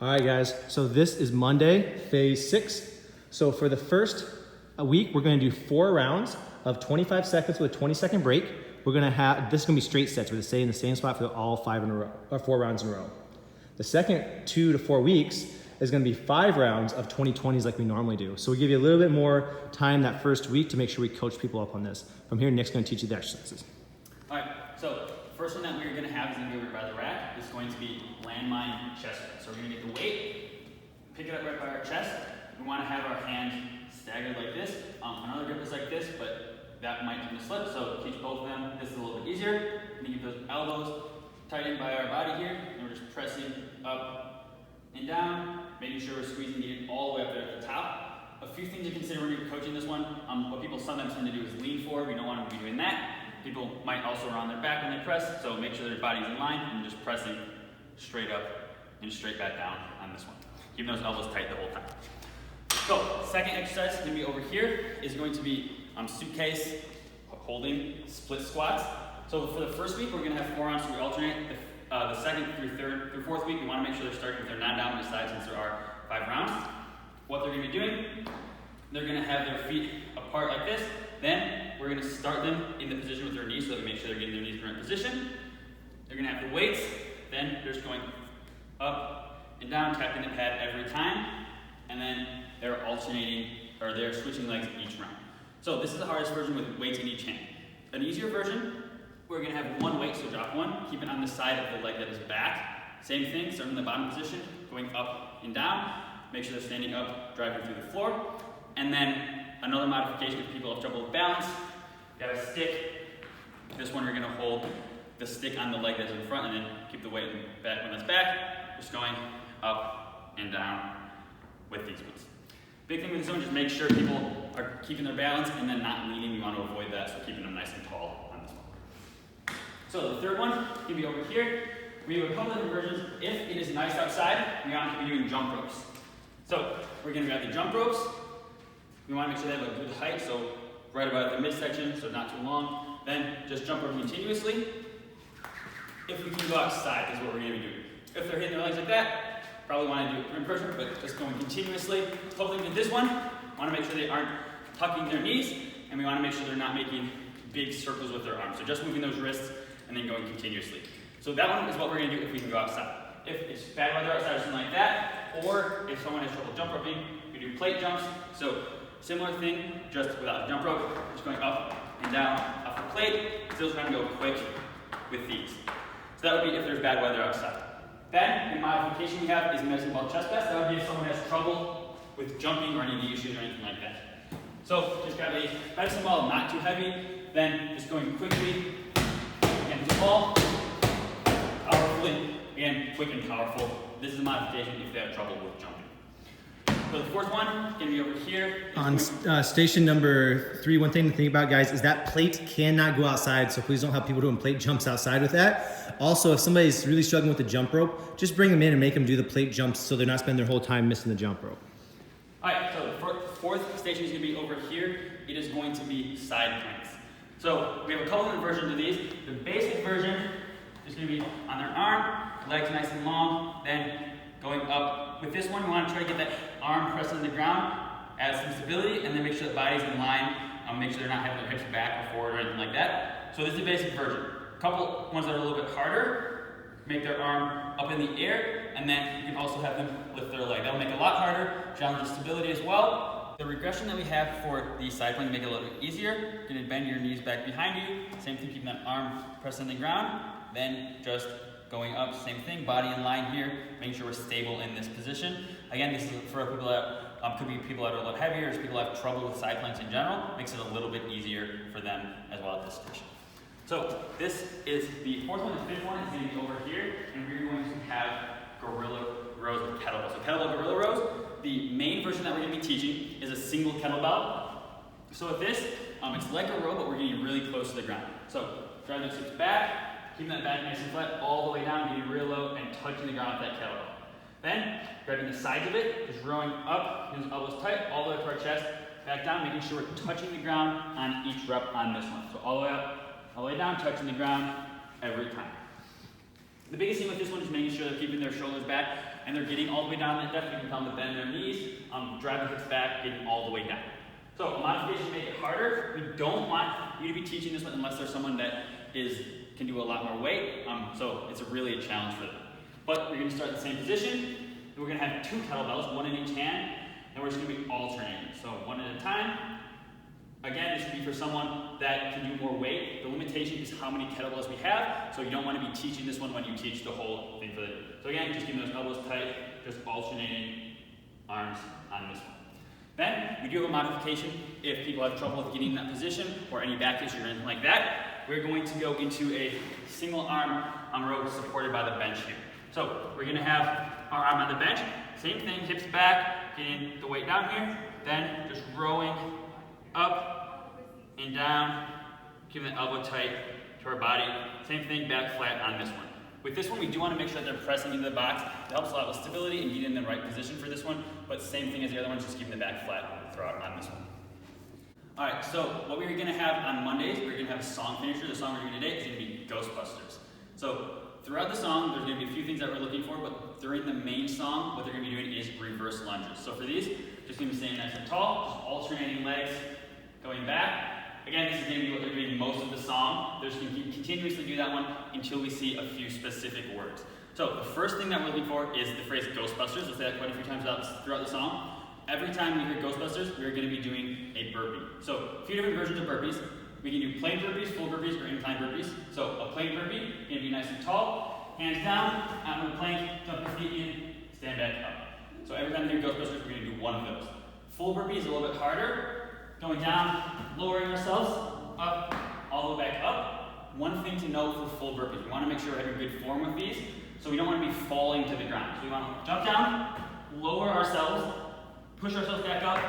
All right, guys, so this is Monday, phase 6. So for the first week, we're gonna do 4 rounds of 25 seconds with a 20-second break. We're gonna have, this is gonna be straight sets. We're gonna stay in the same spot for all 5 in a row, or 4 rounds in a row. The second 2 to 4 weeks is gonna be 5 rounds of 20-20s like we normally do. So we give you a little bit more time that first week to make sure we coach people up on this. From here, Nick's gonna teach you the exercises. All right, so the first one that we're gonna have is gonna be over by the rack. It's going to be Landmine chest press. So we're gonna get the weight, pick it up right by our chest. We wanna have our hands staggered like this. Another grip is like this, but that might tend to slip, so teach both of them. This is a little bit easier. We keep those elbows tight in by our body here, and we're just pressing up and down, making sure we're squeezing it all the way up there at the top. A few things to consider when you're coaching this one. What people sometimes tend to do is lean forward. We don't want to be doing that. People might also round their back when they press, so make sure their body's in line and just pressing straight up and straight back down on this one. Keeping those elbows tight the whole time. So, second exercise is going to be over here, is going to be suitcase holding split squats. So for the first week, we're going to have 4 rounds, so we alternate. The second through fourth week, we want to make sure they're starting with their non-dominant side since there are 5 rounds. What they're going to be doing, they're going to have their feet apart like this. Then we're going to start them in the position with their knees so that we make sure they're getting their knees in the right position. They're going to have the weights. Then they're just going up and down, tapping the pad every time. And then they're alternating, or they're switching legs each round. So this is the hardest version with weights in each hand. An easier version, we're going to have 1 weight, so drop 1, keep it on the side of the leg that is back. Same thing, starting in the bottom position, going up and down. Make sure they're standing up, driving through the floor. And then another modification if people have trouble with balance, you have a stick. This one you're going to hold the stick on the leg that's in front and then keep the weight back when that's back. Just going up and down with these ones. Big thing with this one, just make sure people are keeping their balance and then not leaning. We want to avoid that, so keeping them nice and tall on this one. So the third one can be over here. We have a couple different versions. If it is nice outside, we want to be doing jump ropes. So we're going to grab the jump ropes. We want to make sure they have a good height, so right about the midsection, so not too long. Then just jump rope continuously. If we can go outside, is what we're going to be doing. If they're hitting their legs like that, probably want to do it in person, but just going continuously. Totally with this one, want to make sure they aren't tucking their knees, and we want to make sure they're not making big circles with their arms. So just moving those wrists and then going continuously. So that one is what we're going to do if we can go outside. If it's bad weather outside or something like that, or if someone has trouble jump roping, we do plate jumps. So similar thing, just without a jump rope, just going up and down off the plate, still trying to go quick with these. So that would be if there's bad weather outside. Then, the modification we have is medicine ball chest press. That would be if someone has trouble with jumping or any knee issues or anything like that. So, just grab a medicine ball, not too heavy, then just going quickly, again, tall, powerfully, again, quick and powerful. This is a modification if they have trouble with jumping. So the fourth one is going to be over here. On station number 3, one thing to think about, guys, is that plate cannot go outside, so please don't have people doing plate jumps outside with that. Also, if somebody's really struggling with the jump rope, just bring them in and make them do the plate jumps so they're not spending their whole time missing the jump rope. All right, so the fourth station is going to be over here. It is going to be side planks. So we have a couple different versions of these. The basic version is going to be on their arm, legs nice and long, then going up. With this one, we want to try to get that arm pressed on the ground, add some stability, and then make sure the body's in line. Make sure they're not having their hips back or forward or anything like that. So this is the basic version. A couple ones that are a little bit harder, make their arm up in the air, and then you can also have them lift their leg. That'll make it a lot harder, challenge the stability as well. The regression that we have for the side plank make it a little bit easier. You're going to bend your knees back behind you. Same thing, keeping that arm pressed on the ground. Then just going up, same thing, body in line here, making sure we're stable in this position. Again, this is for people that could be people that are a little heavier, or people that have trouble with side planks in general. Makes it a little bit easier for them as well at this station. So this is the fourth one. The fifth one is going to be over here, and we're going to have gorilla rows with kettlebells. So kettlebell gorilla rows. The main version that we're going to be teaching is a single kettlebell. So with this, it's like a row, but we're getting really close to the ground. So drive those hips back, keeping that back nice and flat all the way down, getting real low and touching the ground with that kettlebell. Then grabbing the sides of it, just rowing up, using elbows tight, all the way up to our chest, back down, making sure we're touching the ground on each rep on this one. So all the way up, all the way down, touching the ground every time. The biggest thing with this one is making sure they're keeping their shoulders back and they're getting all the way down that depth. You can tell them to bend their knees, drive the hips back, getting all the way down. So a modification to make it harder, we don't want you to be teaching this one unless there's someone that can do a lot more weight. So it's really a challenge for them. But we're going to start in the same position. We're going to have 2 kettlebells, 1 in each hand, and we're just going to be alternating. So 1 at a time. Again, this would be for someone that can do more weight. The limitation is how many kettlebells we have, so you don't want to be teaching this one when you teach the whole thing for the. So again, just keeping those elbows tight, just alternating arms on this one. Then, we do have a modification if people have trouble with getting in that position or any back issue or anything like that. We're going to go into a single arm row supported by the bench here. So, we're going to have our arm on the bench, same thing, hips back, getting the weight down here, then just rowing up and down, keeping the elbow tight to our body. Same thing, back flat on this one. With this one, we do want to make sure that they're pressing into the box. It helps a lot with stability and getting in the right position for this one, but same thing as the other ones, just keeping the back flat throughout on this one. All right, so what we're going to have on Mondays, we're going to have a song finisher. The song we're doing today is going to be Ghostbusters. So throughout the song, there's going to be a few things that we're looking for, but during the main song, what they're going to be doing is reverse lunges. So for these, just going to be staying nice and tall, just alternating legs, going back. Again, this is going to be what they're doing most of the song. They're just going to continuously do that one until we see a few specific words. So the first thing that we're looking for is the phrase Ghostbusters. We'll say that quite a few times throughout the song. Every time we hear Ghostbusters, we're going to be doing a burpee. So a few different versions of burpees. We can do plain burpees, full burpees, or incline burpees. So a plain burpee, going to be nice and tall, hands down, out on the plank, jump your feet in, stand back up. So every time we hear Ghostbusters, we're going to do one of those. Full burpee is a little bit harder. Going down, lowering ourselves, up, all the way back up. One thing to note for full burpees, we want to make sure we're having good form with these, so we don't want to be falling to the ground. So we want to jump down, lower ourselves, push ourselves back up,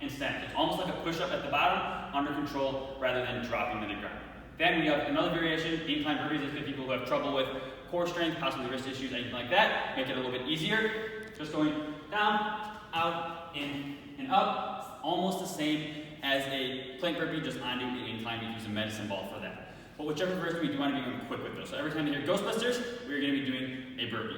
and stand. It's almost like a push-up at the bottom, under control, rather than dropping to the ground. Then we have another variation, incline burpees. It's for people who have trouble with core strength, possibly wrist issues, anything like that. Make it a little bit easier. Just going down, out, in, and up. Almost the same as a plank burpee, just onto the incline. You use a medicine ball for that. But whichever version, we do want to be going quick with those. So every time you hear Ghostbusters, we're going to be doing a burpee.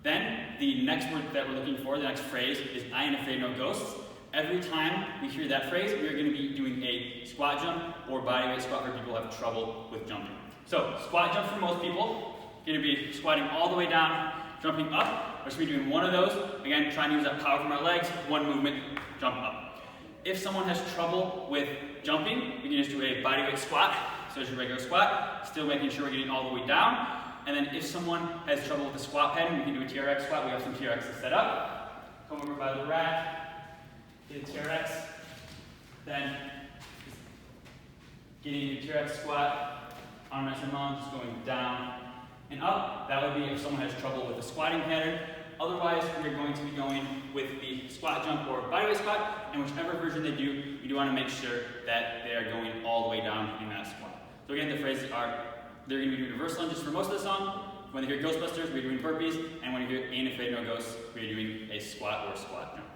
Then the next word that we're looking for, the next phrase, is I ain't afraid no ghosts. Every time we hear that phrase, we're going to be doing a squat jump or bodyweight squat for people who have trouble with jumping. So squat jump for most people, going to be squatting all the way down, jumping up. We're just going to be doing one of those. Again, trying to use that power from our legs, one movement, jump up. If someone has trouble with jumping, we can just do a bodyweight squat, so it's a regular squat, still making sure we're getting all the way down. And then if someone has trouble with the squat pattern, we can do a TRX squat. We have some TRXs set up. Come over by the rack, get a TRX, then getting a TRX squat, arm nice and long, just going down and up. That would be if someone has trouble with the squatting pattern. Otherwise, we're going to be going with the squat jump or bodyweight squat, and whichever version they do, we do want to make sure that they are going all the way down in that squat. So again, the phrases are, they're going to be doing reverse lunges for most of the song. When they hear Ghostbusters, we're doing burpees, and when you hear Ain't Afraid No Ghosts, we're doing a squat or squat jump.